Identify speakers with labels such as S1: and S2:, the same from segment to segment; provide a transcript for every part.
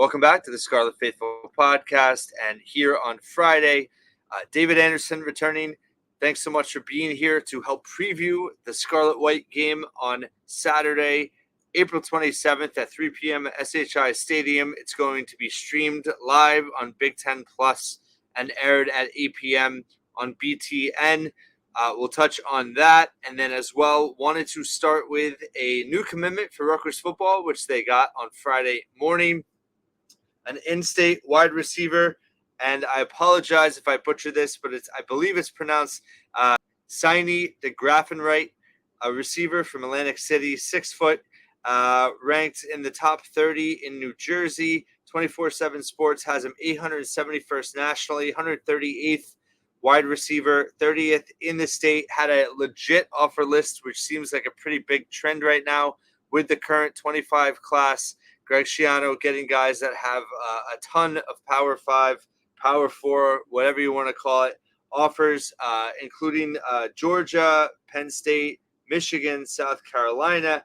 S1: Welcome back to the Scarlet Faithful podcast. And here on Friday, David Anderson returning. Thanks so much for being here to help preview the Scarlet White game on Saturday, April 27th at 3 p.m. at SHI Stadium. It's going to be streamed live on Big Ten Plus and aired at 8 p.m. on BTN. We'll touch on that. And then as well, wanted to start with a new commitment for Rutgers football, which they got on Friday morning. An in-state wide receiver. And I apologize if I butcher this, but I believe it's pronounced Sah'Nye Degraffenreight, a receiver from Atlantic City, 6 foot, ranked in the top 30 in New Jersey. 24/7 Sports has him 871st nationally, 138th wide receiver, 30th in the state. Had a legit offer list, which seems like a pretty big trend right now with the current 25 class. Greg Schiano getting guys that have a ton of Power 5, Power 4, whatever you want to call it, offers, including Georgia, Penn State, Michigan, South Carolina.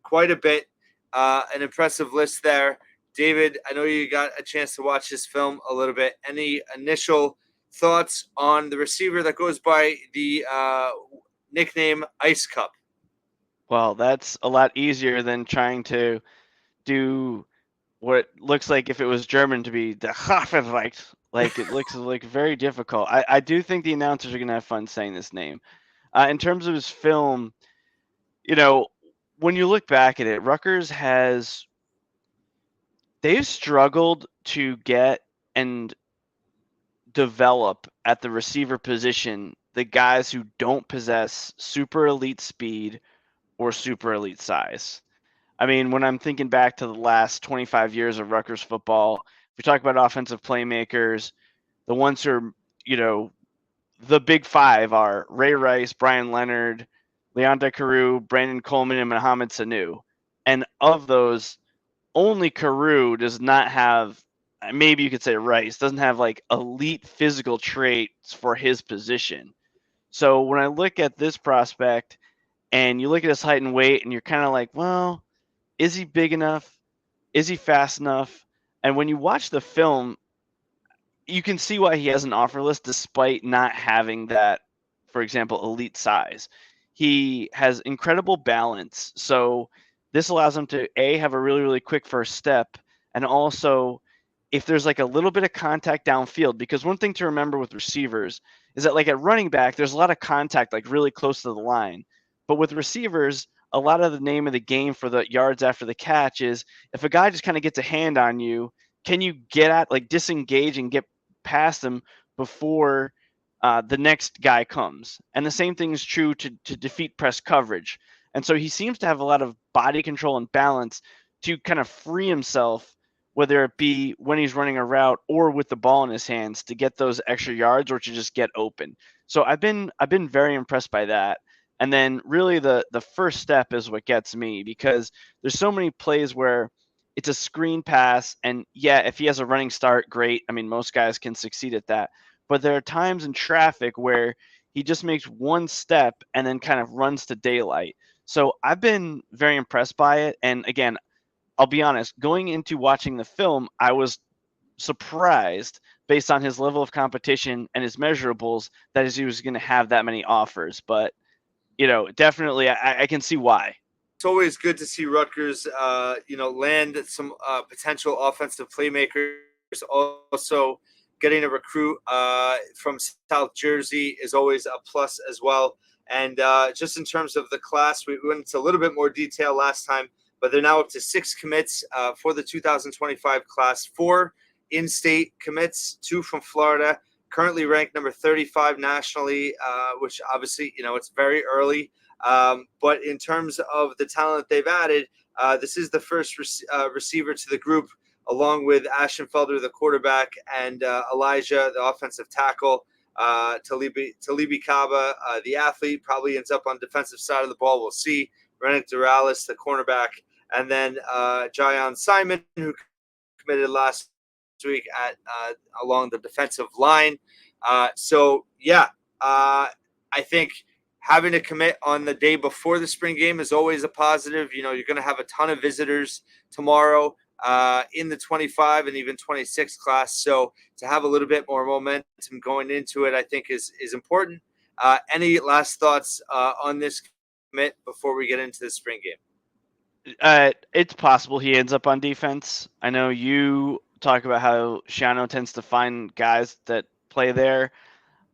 S1: Quite a bit. An impressive list there. David, I know you got a chance to watch this film a little bit. Any initial thoughts on the receiver that goes by the nickname Ice Cup?
S2: Well, that's a lot easier than trying to do what looks like if it was German to be Degraffenreidt. Like it looks like very difficult. I do think the announcers are going to have fun saying this name. In terms of his film, when you look back at it, Rutgers they've struggled to get and develop at the receiver position the guys who don't possess super elite speed or super elite size. I mean, when I'm thinking back to the last 25 years of Rutgers football, if we talk about offensive playmakers, the ones who are, the big five are Ray Rice, Brian Leonard, Leonte Carroo, Brandon Coleman, and Mohamed Sanu. And of those, only Carroo does not have, maybe you could say Rice, doesn't have like elite physical traits for his position. So when I look at this prospect and you look at his height and weight and you're kind of like, well, is he big enough? Is he fast enough? And when you watch the film, you can see why he has an offer list despite not having that, for example, elite size. He has incredible balance. So this allows him to, A, have a really, really quick first step. And also, if there's like a little bit of contact downfield, because one thing to remember with receivers is that like at running back, there's a lot of contact like really close to the line. But with receivers, a lot of the name of the game for the yards after the catch is if a guy just kind of gets a hand on you, can you disengage and get past them before the next guy comes? And the same thing is true to defeat press coverage. And so he seems to have a lot of body control and balance to kind of free himself, whether it be when he's running a route or with the ball in his hands to get those extra yards or to just get open. So I've been very impressed by that. And then really the first step is what gets me, because there's so many plays where it's a screen pass. And yeah, if he has a running start, great. I mean, most guys can succeed at that. But there are times in traffic where he just makes one step and then kind of runs to daylight. So I've been very impressed by it. And again, I'll be honest, going into watching the film, I was surprised based on his level of competition and his measurables that he was going to have that many offers. But definitely I can see why.
S1: It's always good to see Rutgers, land some potential offensive playmakers. Also, getting a recruit from South Jersey is always a plus as well. And just in terms of the class, we went into a little bit more detail last time, but they're now up to 6 commits for the 2025 class, 4 in-state commits, 2 from Florida, currently ranked number 35 nationally, which obviously, it's very early. But in terms of the talent they've added, this is the first receiver to the group, along with Ashenfelder, the quarterback, and Elijah, the offensive tackle. Talibi Kaba, the athlete, probably ends up on defensive side of the ball. We'll see. Rennick Doralis, the cornerback, and then Jayon Simon, who committed last week at along the defensive line. I think having to commit on the day before the spring game is always a positive. You're going to have a ton of visitors tomorrow. in the 25 and even 26 class. So to have a little bit more momentum going into it, I think is important. Any last thoughts on this commit before we get into the spring game?
S2: It's possible he ends up on defense. I know you talk about how Sah'Nye tends to find guys that play there.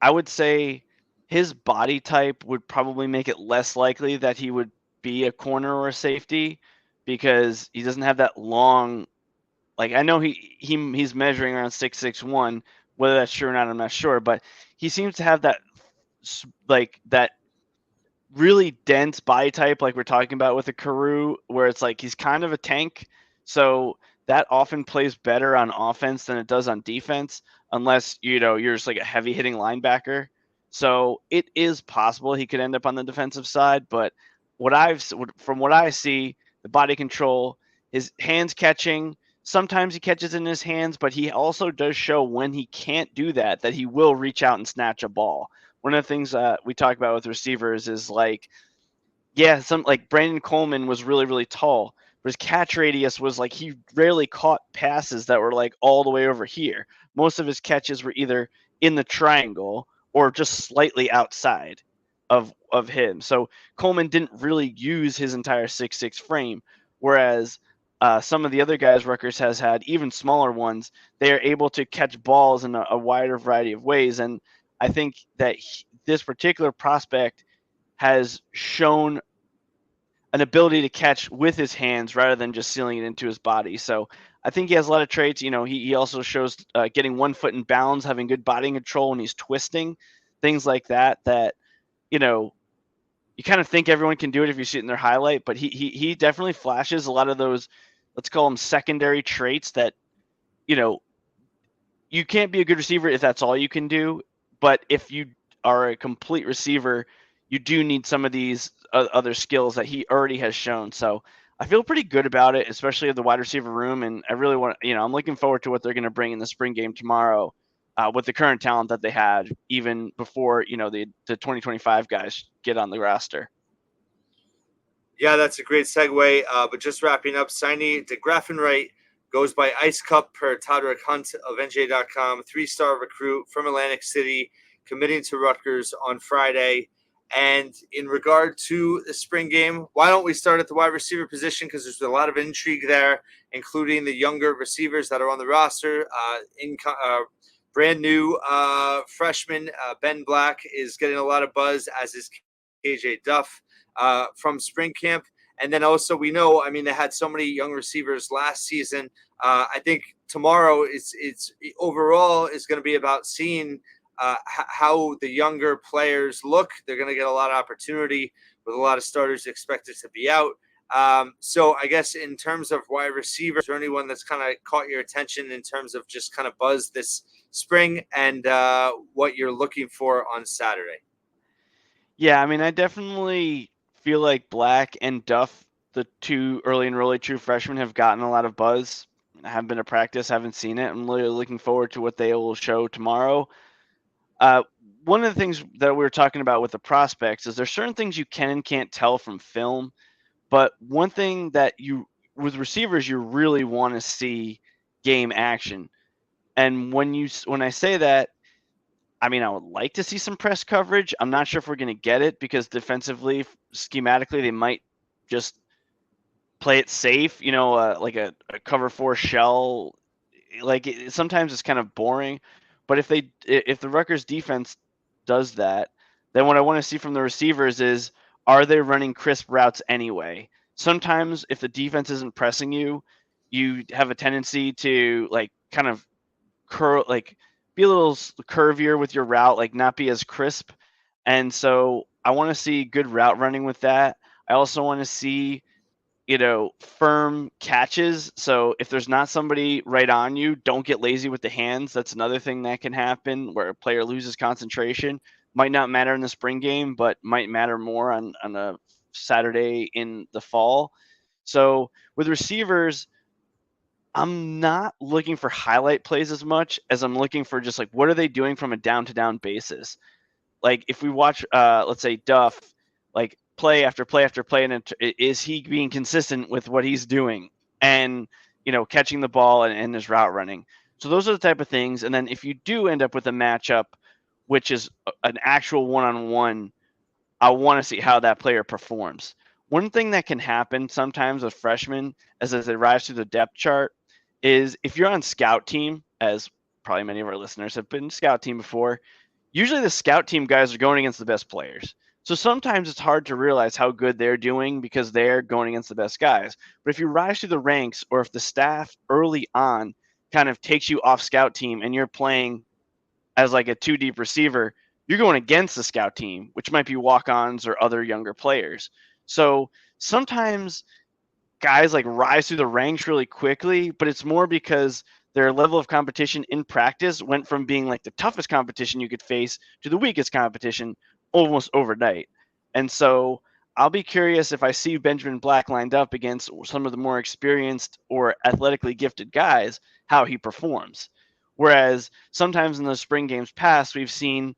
S2: I would say his body type would probably make it less likely that he would be a corner or a safety because he doesn't have that long. Like I know he's measuring around 6'6", whether that's true or not, I'm not sure, but he seems to have that like that really dense body type like we're talking about with a Carew, where it's like he's kind of a tank. So that often plays better on offense than it does on defense, unless you're just like a heavy hitting linebacker. So it is possible he could end up on the defensive side, but from what I see, the body control, his hands catching, sometimes he catches in his hands, but he also does show when he can't do that he will reach out and snatch a ball. One of the things we talk about with receivers is like, yeah, some like Brandon Coleman was really, really tall, but his catch radius was like he rarely caught passes that were like all the way over here. Most of his catches were either in the triangle or just slightly outside of him. So Coleman didn't really use his entire 6'6" frame, whereas some of the other guys Rutgers has had, even smaller ones, they are able to catch balls in a wider variety of ways. And I think that this particular prospect has shown an ability to catch with his hands rather than just sealing it into his body. So I think he has a lot of traits. He also shows getting 1 foot in bounds, having good body control when he's twisting, things like that, you kind of think everyone can do it if you see it in their highlight, but he definitely flashes a lot of those, let's call them secondary traits that, you can't be a good receiver if that's all you can do. But if you are a complete receiver, you do need some of these other skills that he already has shown. So I feel pretty good about it, especially at the wide receiver room. And I really want, I'm looking forward to what they're going to bring in the spring game tomorrow with the current talent that they had, even before, the 2025 guys get on the roster.
S1: Yeah, that's a great segue. But just wrapping up, Sah'Nye Degraffenreidt goes by Ice Cup per Todrick Hunt of NJ.com, 3-star recruit from Atlantic City, committing to Rutgers on Friday. And in regard to the spring game, why don't we start at the wide receiver position, because there's a lot of intrigue there, including the younger receivers that are on the roster. Brand new freshman Ben Black is getting a lot of buzz, as is KJ Duff from spring camp. And then also we know, they had so many young receivers last season. I think tomorrow it's overall is going to be about seeing how the younger players look. They're going to get a lot of opportunity with a lot of starters expected to be out. So I guess in terms of wide receivers, is there anyone that's kind of caught your attention in terms of just kind of buzz this spring and what you're looking for on Saturday?
S2: Yeah, I definitely feel like Black and Duff, the two early and really true freshmen, have gotten a lot of buzz. I haven't been to practice, haven't seen it. I'm really looking forward to what they will show tomorrow. One of the things that we were talking about with the prospects is there's certain things you can and can't tell from film, but one thing that with receivers, you really want to see game action. And when I say that, I would like to see some press coverage. I'm not sure if we're going to get it because defensively, schematically, they might just play it safe, like a cover 4 shell. Sometimes it's kind of boring. But if the Rutgers defense does that, then what I want to see from the receivers is, are they running crisp routes anyway? Sometimes if the defense isn't pressing you, you have a tendency to kind of curl, be a little curvier with your route, not be as crisp. And so I want to see good route running with that. I also want to see, firm catches. So if there's not somebody right on you, don't get lazy with the hands. That's another thing that can happen where a player loses concentration. Might not matter in the spring game, but might matter more on a Saturday in the fall. So with receivers, I'm not looking for highlight plays as much as I'm looking for just what are they doing from a down to down basis. If we watch, let's say Duff, play after play after play, and is he being consistent with what he's doing? And catching the ball and his route running. So those are the type of things. And then if you do end up with a matchup, which is an actual one-on-one, I want to see how that player performs. One thing that can happen sometimes with freshmen as they rise through the depth chart is if you're on scout team, as probably many of our listeners have been scout team before, usually the scout team guys are going against the best players. So sometimes it's hard to realize how good they're doing because they're going against the best guys. But if you rise through the ranks or if the staff early on kind of takes you off scout team and you're playing as like a two deep receiver, you're going against the scout team, which might be walk-ons or other younger players. So sometimes guys like rise through the ranks really quickly, but it's more because their level of competition in practice went from being like the toughest competition you could face to the weakest competition almost overnight. And so I'll be curious if I see Benjamin Black lined up against some of the more experienced or athletically gifted guys, how he performs. Whereas sometimes in the spring games past, we've seen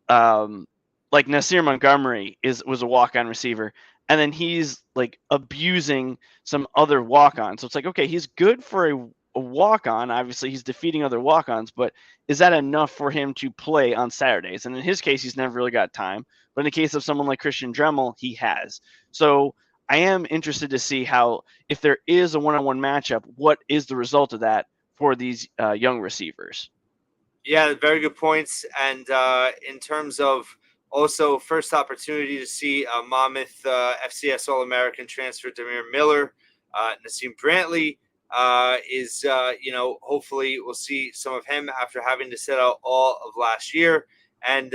S2: like Nasir Montgomery was a walk-on receiver, and then he's like abusing some other walk-on. So it's like, okay, he's good for a walk-on. Obviously, he's defeating other walk-ons, but is that enough for him to play on Saturdays? And in his case, he's never really got time. But in the case of someone like Christian Dremel, he has. So I am interested to see how, if there is a one-on-one matchup, what is the result of that for these young receivers?
S1: Yeah, very good points. And in terms of also first opportunity to see Monmouth FCS All-American transfer Demir Miller, Nassim Brantley is, hopefully we'll see some of him after having to sit out all of last year. And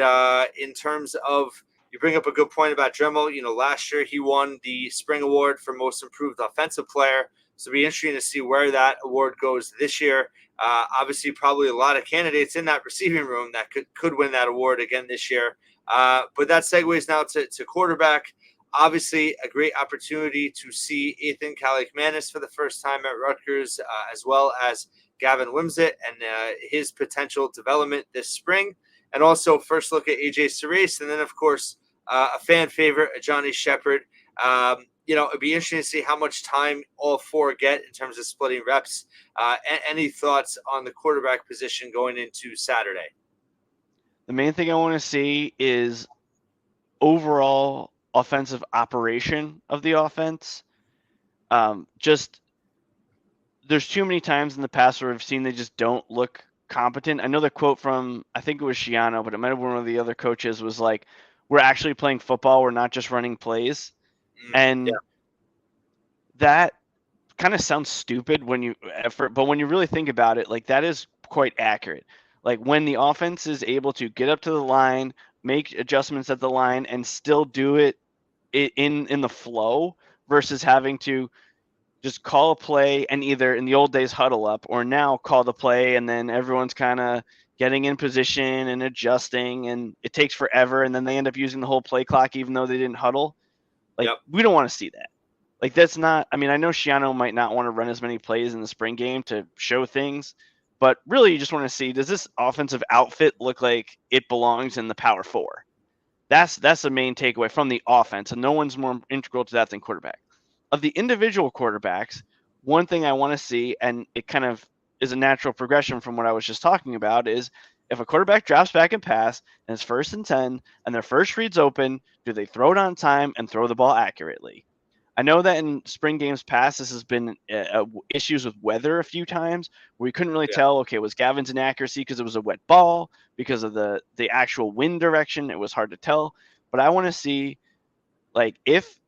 S1: in terms of, you bring up a good point about Dremel. Last year he won the Spring Award for Most Improved Offensive Player. So it'll be interesting to see where that award goes this year. Obviously, probably a lot of candidates in that receiving room that could win that award again this year. But that segues now to quarterback. Obviously, a great opportunity to see Ethan Kaliakmanis for the first time at Rutgers, as well as Gavin Wimsatt and his potential development this spring. And also first look at AJ Serace, and then, of course, a fan favorite, Johnny Shepard. It'd be interesting to see how much time all four get in terms of splitting reps. Any thoughts on the quarterback position going into Saturday?
S2: The main thing I want to see is overall offensive operation of the offense. There's too many times in the past where I've seen they just don't look competent. I know the quote from, I think it was Shiano, but it might have been one of the other coaches, was like, we're actually playing football. We're not just running plays. And that kind of sounds stupid but when you really think about it, like that is quite accurate. Like when the offense is able to get up to the line, make adjustments at the line, and still do it in the flow versus having to just call a play and either in the old days huddle up or now call the play and then everyone's kind of getting in position and adjusting and it takes forever and then they end up using the whole play clock even though they didn't huddle. We don't want to see that. Like that's not, I mean, I know Shiano might not want to run as many plays in the spring game to show things, but really you just want to see, does this offensive outfit look like it belongs in the Power Four? That's the main takeaway from the offense, and no one's more integral to that than quarterback. Of the individual quarterbacks, one thing I want to see, and it kind of is a natural progression from what I was just talking about, is if a quarterback drops back and pass and it's 1st and 10 and their first read's open, do they throw it on time and throw the ball accurately? I know that in spring games past, this has been issues with weather a few times where we couldn't really tell, okay, was Gavin's inaccuracy because it was a wet ball, because of the actual wind direction? It was hard to tell. But I want to see, like, if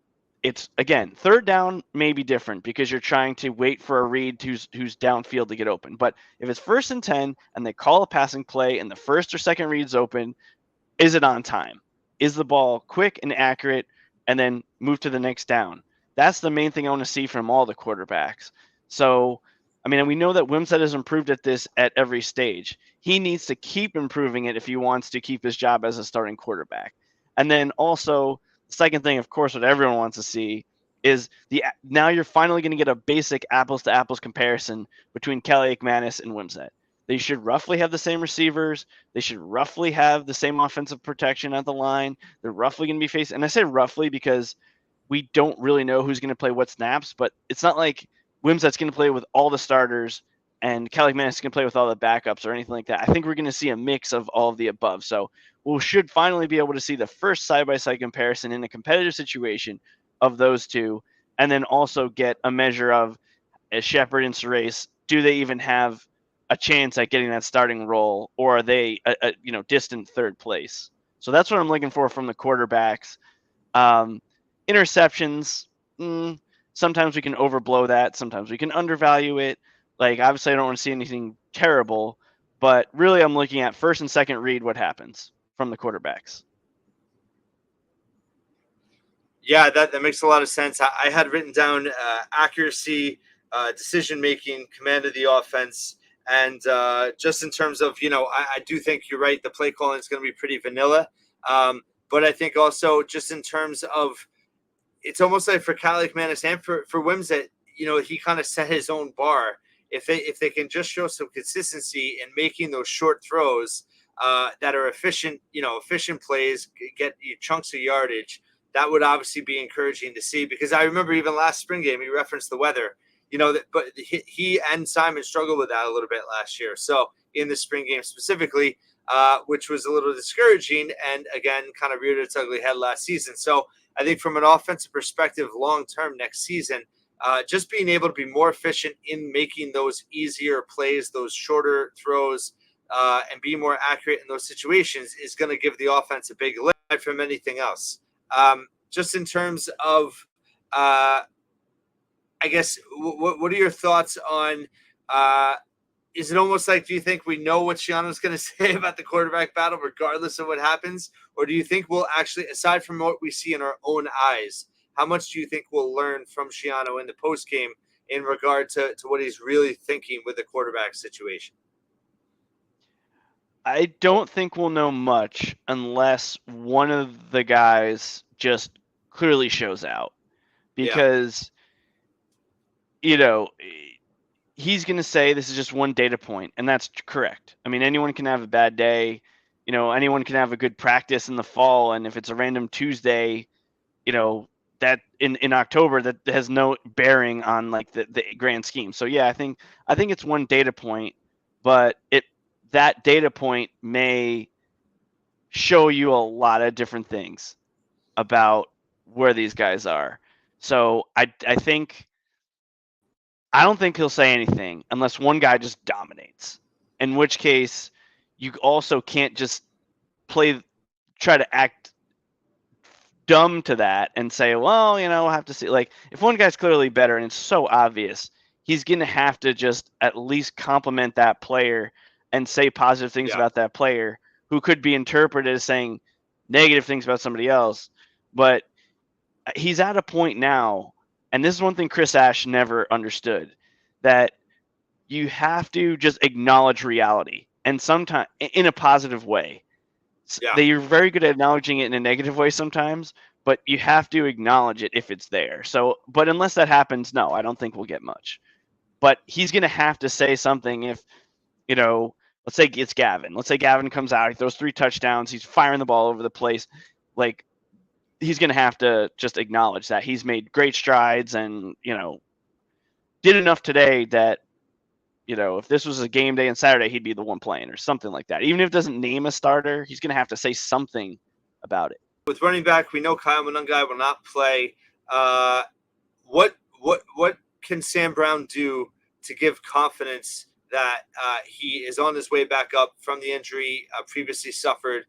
S2: it's, again, 3rd down may be different because you're trying to wait for a read who's downfield to get open. But if it's 1st and 10 and they call a passing play and the first or second read's open, is it on time? Is the ball quick and accurate and then move to the next down? That's the main thing I want to see from all the quarterbacks. So, I mean, we know that Wimsatt has improved at this at every stage. He needs to keep improving it if he wants to keep his job as a starting quarterback. And then also, the second thing, of course, what everyone wants to see is now you're finally going to get a basic apples to apples comparison between Kaliakmanis and Wimsatt. They should roughly have the same receivers. They should roughly have the same offensive protection at the line. They're roughly going to be facing, and I say roughly because we don't really know who's going to play what snaps, but it's not like Wimsatt's going to play with all the starters and Kaliakmanis is going to play with all the backups or anything like that. I think we're going to see a mix of all of the above. So we should finally be able to see the first side-by-side comparison in a competitive situation of those two, and then also get a measure of, as Shepard and Serace, do they even have a chance at getting that starting role, or are they a distant third place? So that's what I'm looking for from the quarterbacks. Interceptions, sometimes we can overblow that. Sometimes we can undervalue it. Like, obviously, I don't want to see anything terrible, but really I'm looking at first and second read what happens from the quarterbacks.
S1: Yeah, that makes a lot of sense. I had written down accuracy, decision making, command of the offense, and just in terms of, I do think you're right. The play calling is going to be pretty vanilla. But I think also just in terms of, it's almost like for Kaliakmanis and for Wimsatt, he kind of set his own bar. If they can just show some consistency in making those short throws that are efficient plays, get you chunks of yardage, that would obviously be encouraging to see. Because I remember even last spring game, he referenced the weather, but he and Simon struggled with that a little bit last year. So in the spring game specifically, which was a little discouraging, and again, kind of reared its ugly head last season. So I think from an offensive perspective, long-term next season, just being able to be more efficient in making those easier plays, those shorter throws, and be more accurate in those situations is going to give the offense a big lift from anything else. Just in terms of, I guess, what are your thoughts on, is it almost like, do you think we know what Schiano's going to say about the quarterback battle regardless of what happens? Or do you think we'll actually, aside from what we see in our own eyes, how much do you think we'll learn from Schiano in the postgame in regard to what he's really thinking with the quarterback situation?
S2: I don't think we'll know much unless one of the guys just clearly shows out. Because, he's going to say this is just one data point, and that's correct. I mean, anyone can have a bad day. Anyone can have a good practice in the fall, and if it's a random Tuesday, that in October, that has no bearing on like the grand scheme. So yeah, I think it's one data point, but that data point may show you a lot of different things about where these guys are. So I don't think he'll say anything unless one guy just dominates, in which case you also can't just try to act dumb to that and say, well, we'll have to see. Like, if one guy's clearly better and it's so obvious, he's going to have to just at least compliment that player and say positive things about that player, who could be interpreted as saying negative things about somebody else. But he's at a point now, and this is one thing Chris Ash never understood, that you have to just acknowledge reality, and sometimes in a positive way. They're very good at acknowledging it in a negative way sometimes, but you have to acknowledge it if it's there. So, but unless that happens, no, I don't think we'll get much. But he's going to have to say something if, let's say it's Gavin. Let's say Gavin comes out, he throws 3 touchdowns, he's firing the ball over the place. Like, he's going to have to just acknowledge that he's made great strides and, did enough today that, if this was a game day on Saturday, he'd be the one playing or something like that. Even if it doesn't name a starter, he's going to have to say something about it.
S1: With running back, we know Kyle Monungai will not play. What can Sam Brown do to give confidence that he is on his way back up from the injury previously suffered?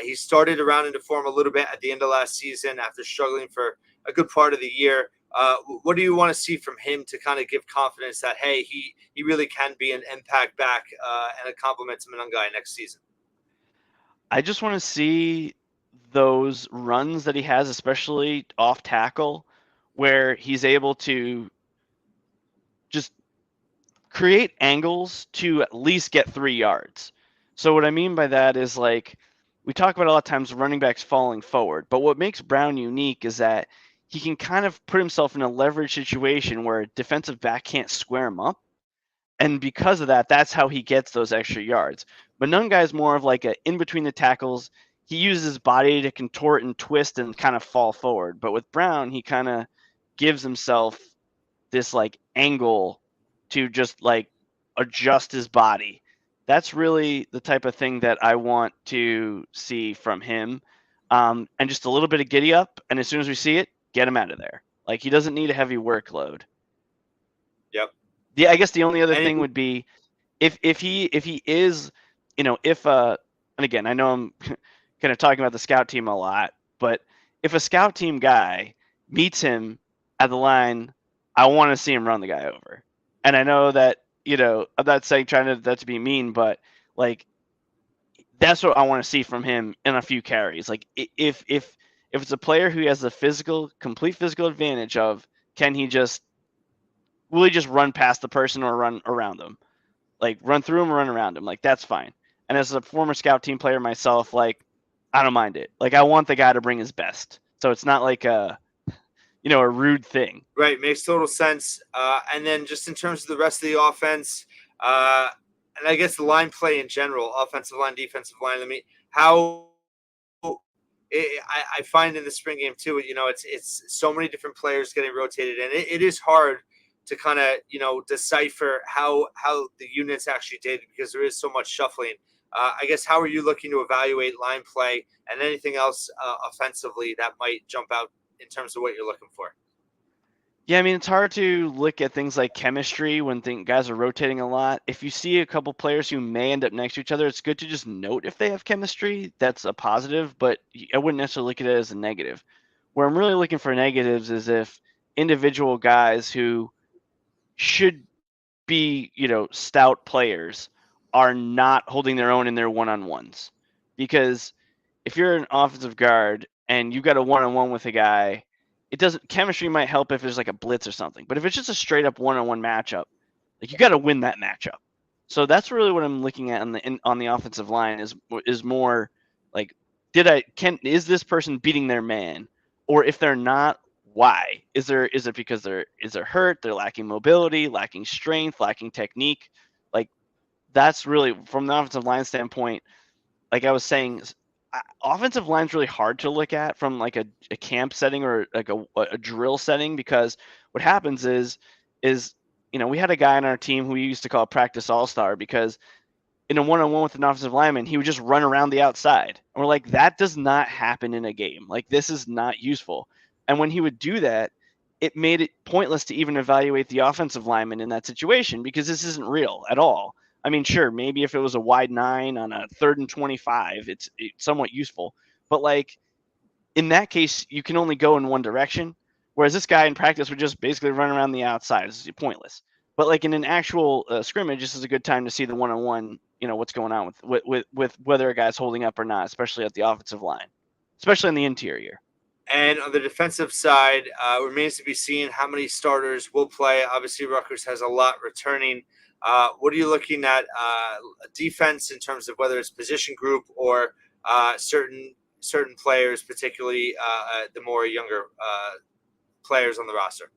S1: He started around into form a little bit at the end of last season after struggling for a good part of the year. What do you want to see from him to kind of give confidence that, hey, he really can be an impact back and a compliment to Monungai next season?
S2: I just want to see those runs that he has, especially off tackle, where he's able to just create angles to at least get 3 yards. So what I mean by that is, like, we talk about a lot of times running backs falling forward, but what makes Brown unique is that he can kind of put himself in a leverage situation where a defensive back can't square him up. And because of that, that's how he gets those extra yards. But Nungai is more of like a in between the tackles. He uses his body to contort and twist and kind of fall forward. But with Brown, he kind of gives himself this like angle to just like adjust his body. That's really the type of thing that I want to see from him. And just a little bit of giddy up, and as soon as we see it, get him out of there. Like, he doesn't need a heavy workload.
S1: Yep.
S2: Yeah, I guess the only other
S1: And
S2: thing would be if he is, if and again, I know I'm kind of talking about the scout team a lot, but if a scout team guy meets him at the line, I want to see him run the guy over. And I know that, I'm not saying that to be mean, but like, that's what I want to see from him in a few carries. Like, if it's a player who has the complete physical advantage of, will he just run past the person or run around them? Like, run through him or run around him. Like, that's fine. And as a former scout team player myself, like, I don't mind it. Like, I want the guy to bring his best. So it's not like a rude thing.
S1: Right, makes total sense. And then just in terms of the rest of the offense, and I guess the line play in general, offensive line, defensive line. I mean, how I find in the spring game too, it's so many different players getting rotated, and it is hard to kind of decipher how the units actually did, because there is so much shuffling. I guess, how are you looking to evaluate line play and anything else offensively that might jump out in terms of what you're looking for?
S2: Yeah, I mean, it's hard to look at things like chemistry when guys are rotating a lot. If you see a couple players who may end up next to each other, it's good to just note if they have chemistry. That's a positive, but I wouldn't necessarily look at it as a negative. Where I'm really looking for negatives is if individual guys who should be, stout players are not holding their own in their one-on-ones. Because if you're an offensive guard and you got a one-on-one with a guy, chemistry might help if there's like a blitz or something. But if it's just a straight up one-on-one matchup, like, you got to win that matchup. So that's really what I'm looking at on the offensive line is more like, is this person beating their man? Or if they're not, why? Is it because they're hurt, they're lacking mobility, lacking strength, lacking technique? Like, that's really, from the offensive line standpoint, like I was saying, offensive line's really hard to look at from like a camp setting or like a drill setting, because what happens is we had a guy on our team who we used to call practice all-star, because in a one-on-one with an offensive lineman, he would just run around the outside. And we're like, that does not happen in a game. Like, this is not useful. And when he would do that, it made it pointless to even evaluate the offensive lineman in that situation, because this isn't real at all. I mean, sure, maybe if it was a wide 9 on a 3rd and 25, it's somewhat useful. But like, in that case, you can only go in one direction, whereas this guy in practice would just basically run around the outside. It's pointless. But like, in an actual scrimmage, this is a good time to see the one-on-one, what's going on with whether a guy's holding up or not, especially at the offensive line, especially in the interior.
S1: And on the defensive side, remains to be seen how many starters will play. Obviously, Rutgers has a lot returning. What are you looking at defense in terms of whether it's position group or certain players, particularly the more younger players on the roster?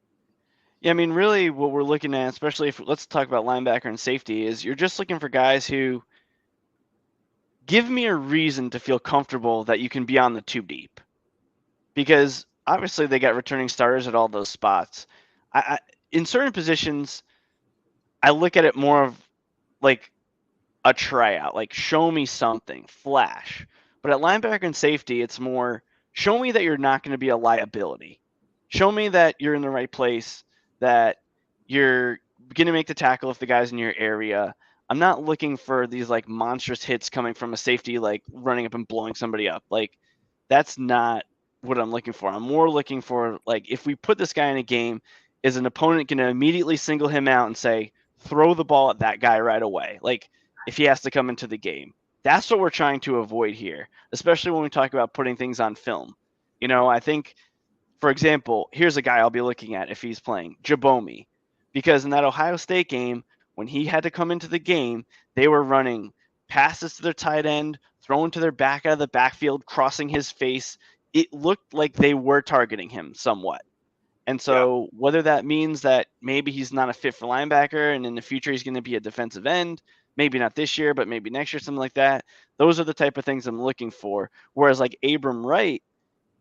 S2: Yeah, I mean, really what we're looking at, especially if let's talk about linebacker and safety, is you're just looking for guys who give me a reason to feel comfortable that you can be on the two deep. Because obviously they got returning starters at all those spots. In certain positions, I look at it more of like a tryout, like, show me something, flash. But at linebacker and safety, it's more, show me that you're not going to be a liability. Show me that you're in the right place, that you're going to make the tackle if the guy's in your area. I'm not looking for these like monstrous hits coming from a safety, like running up and blowing somebody up. Like, that's not what I'm looking for. I'm more looking for, like, if we put this guy in a game, is an opponent going to immediately single him out and say, throw the ball at that guy right away? Like, if he has to come into the game. That's what we're trying to avoid here, especially when we talk about putting things on film. I think, for example, here's a guy I'll be looking at if he's playing, Jabomi, because in that Ohio State game, when he had to come into the game, they were running passes to their tight end, throwing to their back out of the backfield, crossing his face. It looked like they were targeting him somewhat. And so whether that means that maybe he's not a fit for linebacker and in the future he's going to be a defensive end, maybe not this year, but maybe next year, something like that. Those are the type of things I'm looking for. Whereas like Abram Wright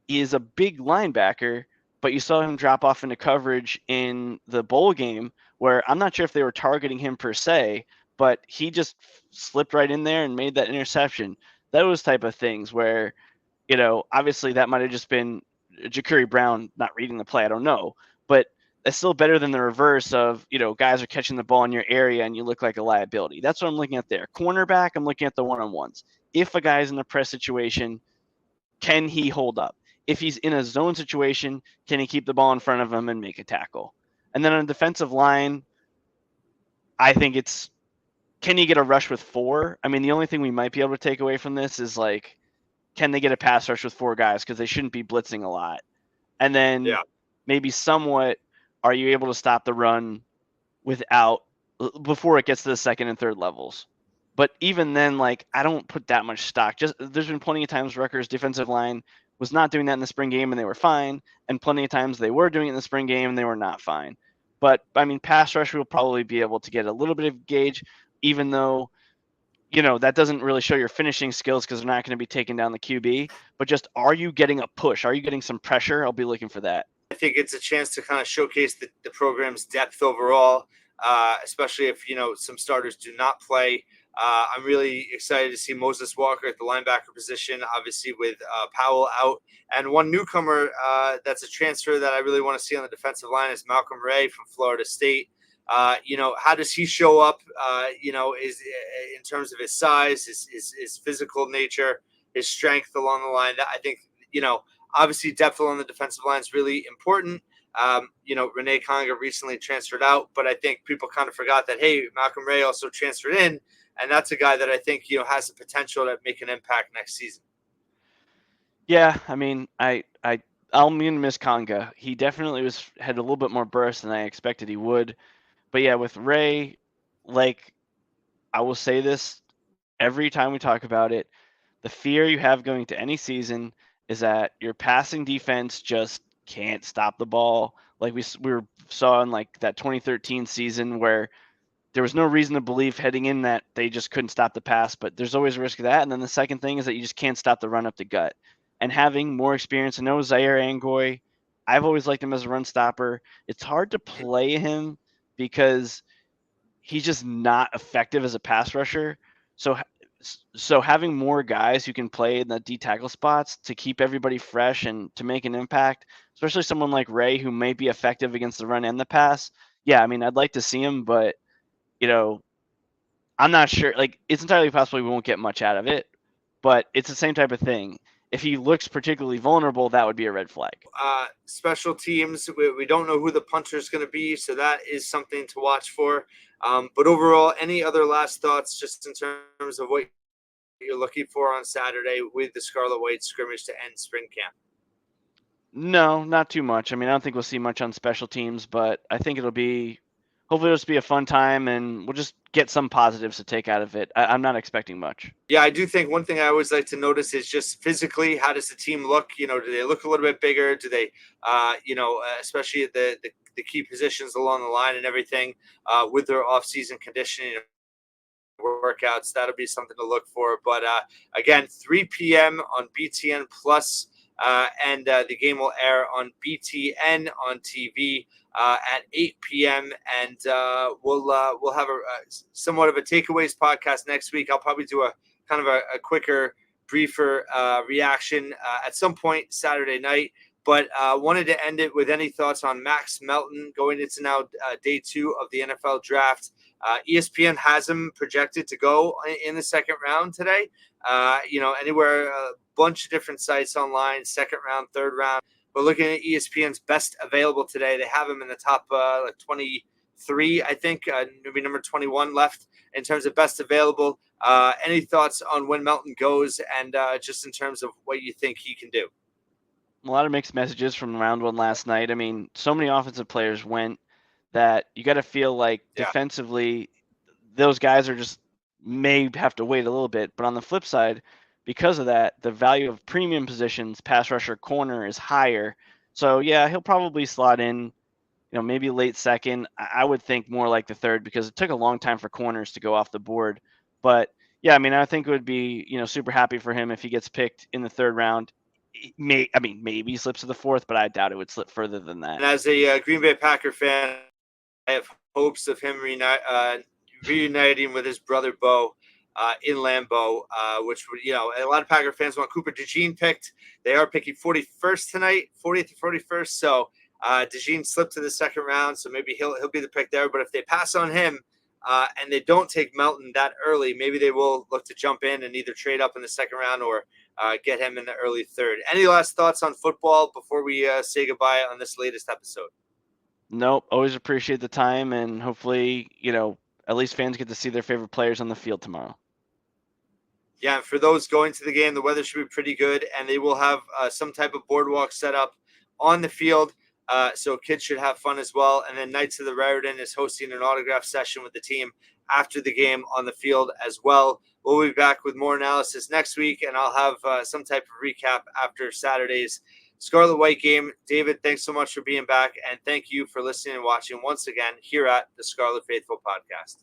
S2: is a big linebacker, but you saw him drop off into coverage in the bowl game where I'm not sure if they were targeting him per se, but he just slipped right in there and made that interception. Those type of things where, obviously that might have just been Ja'Carry Brown not reading the play. I don't know, but it's still better than the reverse of, guys are catching the ball in your area and you look like a liability. That's what I'm looking at there. Cornerback, I'm looking at the one-on-ones. If a guy's in a press situation, can he hold up? If he's in a zone situation, can he keep the ball in front of him and make a tackle? And then on the defensive line, I think it's, can you get a rush with 4? I mean, the only thing we might be able to take away from this is like, can they get a pass rush with 4 guys? Because they shouldn't be blitzing a lot. And then maybe somewhat, are you able to stop the run before it gets to the second and third levels? But even then, like, I don't put that much stock. Just there's been plenty of times Rutgers defensive line was not doing that in the spring game and they were fine, and plenty of times they were doing it in the spring game and they were not fine. But I mean, pass rush will probably be able to get a little bit of gauge, even though that doesn't really show your finishing skills because they're not going to be taking down the QB. But just, are you getting a push? Are you getting some pressure? I'll be looking for that.
S1: I think it's a chance to kind of showcase the program's depth overall, especially if some starters do not play. I'm really excited to see Moses Walker at the linebacker position, obviously with Powell out. And one newcomer that's a transfer that I really want to see on the defensive line is Malcolm Ray from Florida State. How does he show up, is in terms of his size, his physical nature, his strength along the line. I think, obviously depth along the defensive line is really important. Renee Conga recently transferred out, but I think people kind of forgot that, hey, Malcolm Ray also transferred in, and that's a guy that I think, has the potential to make an impact next season.
S2: Yeah, I mean, I'll miss Conga. He definitely had a little bit more burst than I expected he would. But yeah, with Ray, like, I will say this every time we talk about it, the fear you have going to any season is that your passing defense just can't stop the ball. Like we saw in like that 2013 season where there was no reason to believe heading in that they just couldn't stop the pass, but there's always a risk of that. And then the second thing is that you just can't stop the run up the gut. And having more experience, I know Zaire Angoy, I've always liked him as a run stopper. It's hard to play him because he's just not effective as a pass rusher. So having more guys who can play in the D tackle spots to keep everybody fresh and to make an impact, especially someone like Ray who may be effective against the run and the pass. Yeah, I mean, I'd like to see him, but I'm not sure. Like, it's entirely possible we won't get much out of it, but it's the same type of thing. If he looks particularly vulnerable, that would be a red flag.
S1: Special teams, we don't know who the punter is going to be, so that is something to watch for. But overall, any other last thoughts just in terms of what you're looking for on Saturday with the Scarlet White scrimmage to end spring camp?
S2: No, not too much. I mean, I don't think we'll see much on special teams, but I think hopefully it'll just be a fun time and we'll just get some positives to take out of it. I'm not expecting much.
S1: Yeah, I do think one thing I always like to notice is just physically, how does the team look? Do they look a little bit bigger? Do they, especially at the key positions along the line and everything with their off-season conditioning workouts? That'll be something to look for. But again, 3 p.m. on BTN Plus, and the game will air on BTN on TV at 8 p.m. And we'll have a somewhat of a takeaways podcast next week. I'll probably do a kind of a quicker, briefer reaction at some point Saturday night. But wanted to end it with any thoughts on Max Melton going into now day 2 of the NFL Draft. ESPN has him projected to go in the second round today. Anywhere, a bunch of different sites online, second round, third round. But looking at ESPN's best available today, they have him in the top 23, I think, maybe number 21 left in terms of best available. Any thoughts on when Melton goes and just in terms of what you think he can do?
S2: A lot of mixed messages from round 1 last night. I mean, so many offensive players went that you got to feel like defensively, those guys may have to wait a little bit. But on the flip side, because of that, the value of premium positions, pass rusher, corner, is higher. So yeah, he'll probably slot in, maybe late second. I would think more like the third because it took a long time for corners to go off the board. But yeah, I mean, I think it would be, super happy for him if he gets picked in the third round. maybe he slips to the fourth, but I doubt it would slip further than that.
S1: And as a Green Bay Packer fan, I have hopes of him reuniting with his brother Bo in Lambeau, which would, a lot of Packer fans want Cooper DeJean picked. They are picking 41st tonight, 40th to 41st. So DeJean slipped to the second round, so maybe he'll be the pick there. But if they pass on him and they don't take Melton that early, maybe they will look to jump in and either trade up in the second round or get him in the early third. Any last thoughts on football before we say goodbye on this latest episode?
S2: Nope. Always appreciate the time, and hopefully, at least fans get to see their favorite players on the field tomorrow.
S1: Yeah, and for those going to the game, the weather should be pretty good, and they will have some type of boardwalk set up on the field, so kids should have fun as well. And then Knights of the Raritan is hosting an autograph session with the team after the game on the field as well. We'll be back with more analysis next week, and I'll have some type of recap after Saturday's Scarlet White game. David, thanks so much for being back, and thank you for listening and watching once again here at the Scarlet Faithful Podcast.